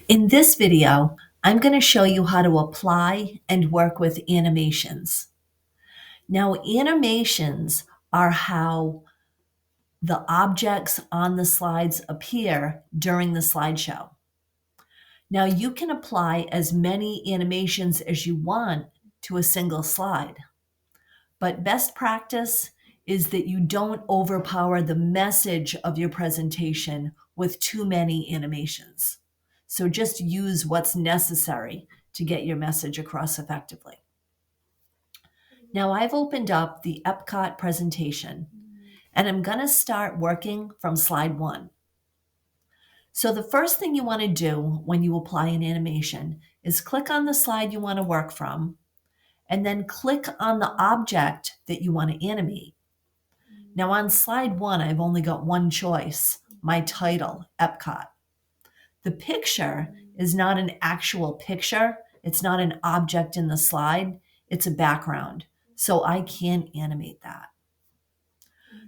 In this video, I'm going to show you how to apply and work with animations. Now, animations are how the objects on the slides appear during the slideshow. Now, you can apply as many animations as you want to a single slide, but best practice is that you don't overpower the message of your presentation with too many animations. So just use what's necessary to get your message across effectively. Now I've opened up the Epcot presentation and I'm going to start working from slide 1. So the first thing you want to do when you apply an animation is click on the slide you want to work from and then click on the object that you want to animate. Now on slide 1, I've only got one choice, my title, Epcot. The picture is not an actual picture. It's not an object in the slide. It's a background. So I can't animate that.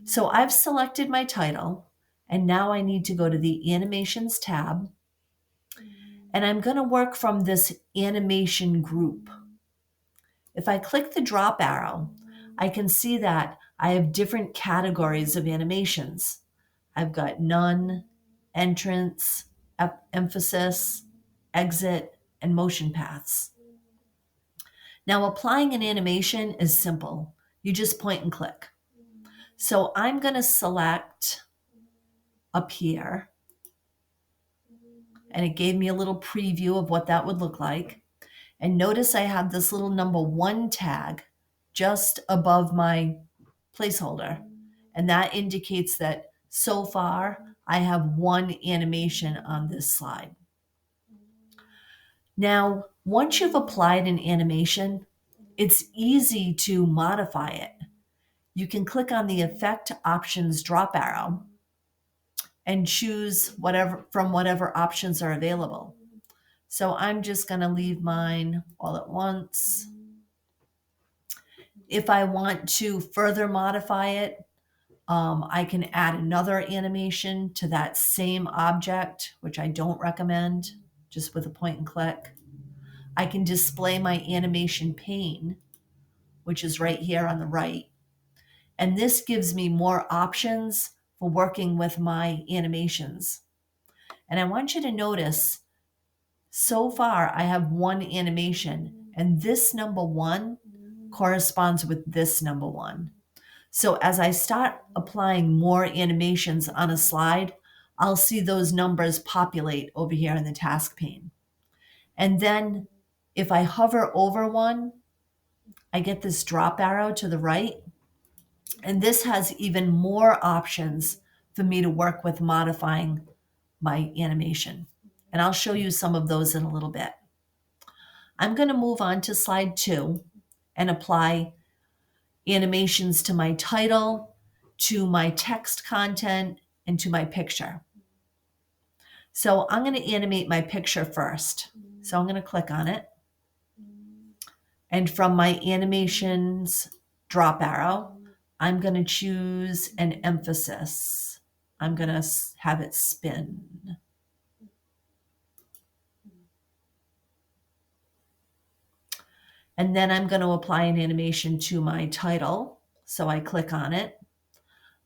So I've selected my title, and now I need to go to the Animations tab, and I'm going to work from this animation group. If I click the drop arrow, I can see that I have different categories of animations. I've got none, entrance, emphasis, exit, and motion paths. Now, applying an animation is simple. You just point and click. So I'm going to select up here, and it gave me a little preview of what that would look like. And notice I have this little number 1 tag just above my placeholder. And that indicates that so far I have one animation on this slide. Now, once you've applied an animation, it's easy to modify it. You can click on the Effect Options drop arrow and choose whatever options are available. So I'm just going to leave mine all at once. If I want to further modify it, I can add another animation to that same object, which I don't recommend, just with a point and click. I can display my animation pane, which is right here on the right. And this gives me more options for working with my animations. And I want you to notice, so far I have one animation, and this number 1 corresponds with this number 1. So as I start applying more animations on a slide, I'll see those numbers populate over here in the task pane. And then if I hover over one, I get this drop arrow to the right. And this has even more options for me to work with modifying my animation. And I'll show you some of those in a little bit. I'm going to move on to slide 2 and apply animations to my title, to my text content, and to my picture. So I'm going to animate my picture first. So I'm going to click on it. And from my animations drop arrow, I'm going to choose an emphasis. I'm going to have it spin. And then I'm going to apply an animation to my title. So I click on it.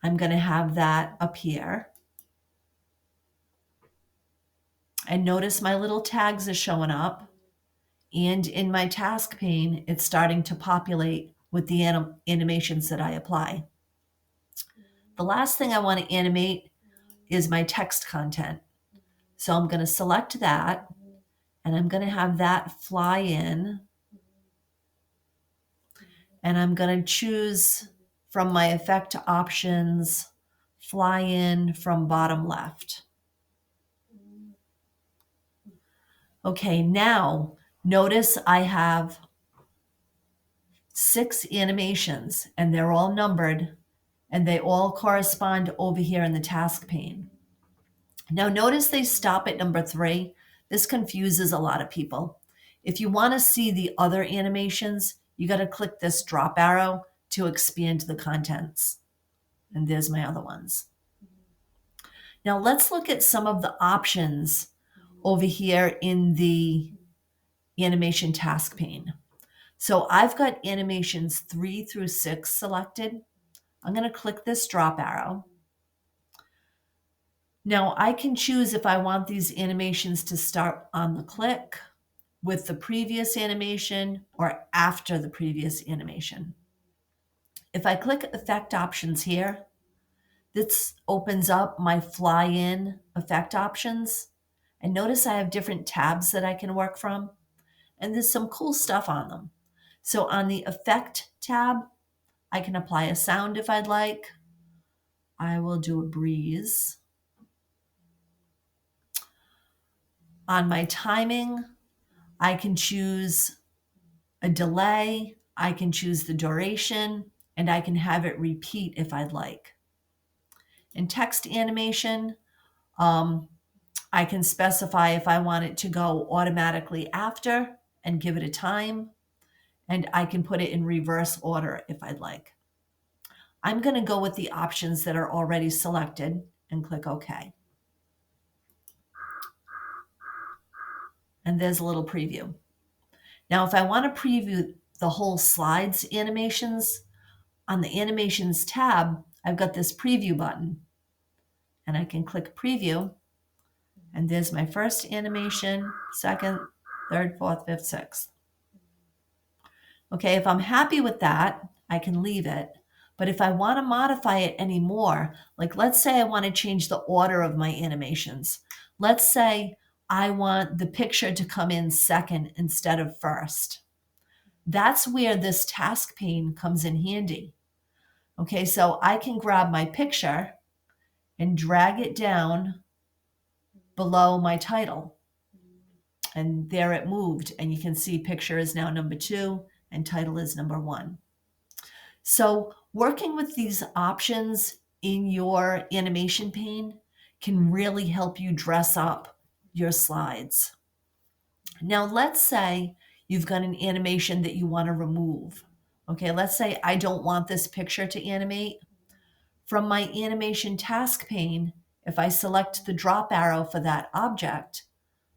I'm going to have that appear. And notice my little tags are showing up. And in my task pane, it's starting to populate with the animations that I apply. The last thing I want to animate is my text content. So I'm going to select that, and I'm going to have that fly in. And I'm going to choose from my effect options, fly in from bottom left. Okay, now notice I have 6 animations, and they're all numbered, and they all correspond over here in the task pane. Now notice they stop at number 3. This confuses a lot of people. If you want to see the other animations, you got to click this drop arrow to expand the contents. And there's my other ones. Now let's look at some of the options over here in the animation task pane. So I've got animations 3 through 6 selected. I'm going to click this drop arrow. Now I can choose if I want these animations to start on the click, with the previous animation, or after the previous animation. If I click effect options here, this opens up my fly in effect options. And notice I have different tabs that I can work from, and there's some cool stuff on them. So on the effect tab, I can apply a sound if I'd like. I will do a breeze. On my timing, I can choose a delay, I can choose the duration, and I can have it repeat if I'd like. In text animation, I can specify if I want it to go automatically after and give it a time, and I can put it in reverse order if I'd like. I'm going to go with the options that are already selected and click OK. And there's a little preview. Now, if I want to preview the whole slides animations, on the animations tab, I've got this preview button, and I can click preview, and there's my first animation, second, third, fourth, fifth, sixth. Okay, if I'm happy with that, I can leave it. But if I want to modify it anymore, like let's say I want to change the order of my animations. Let's say I want the picture to come in second instead of first. That's where this task pane comes in handy. Okay, so I can grab my picture and drag it down below my title. And there it moved. And you can see picture is now number 2 and title is number 1. So working with these options in your animation pane can really help you dress up your slides. Now, let's say you've got an animation that you want to remove. Okay, let's say I don't want this picture to animate. From my animation task pane, if I select the drop arrow for that object,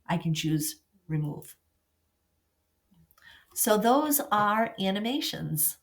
I can choose remove. So those are animations.